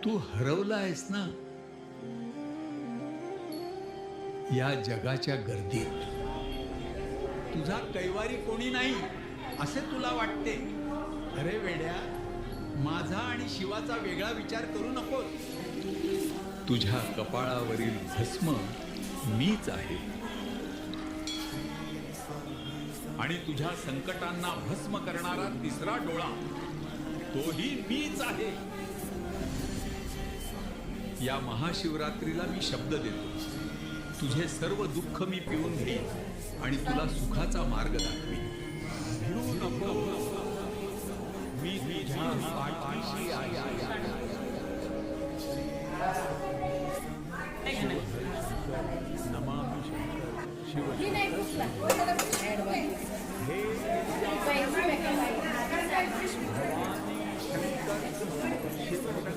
तू हरवला आहेस ना या जगाच्या गर्दीत. तुझा कैवारी कोणी नाही असे तुला वाटते. अरे वेड्या, माझा आणि शिवाचा वेगळा विचार करू नकोस. तुझ्या कपाळावरील भस्म मीच आहे आणि तुझ्या संकटांना भस्म करणारा तिसरा डोळा तोही मीच आहे. या महाशिवरात्रीला मी शब्द देतो, तुझे सर्व दुःख मी पिऊन घेईन आणि तुला सुखाचा मार्ग दाखवीन. भिऊ नको, मी तुझ्या पाठीशी आहे. नमामि शिव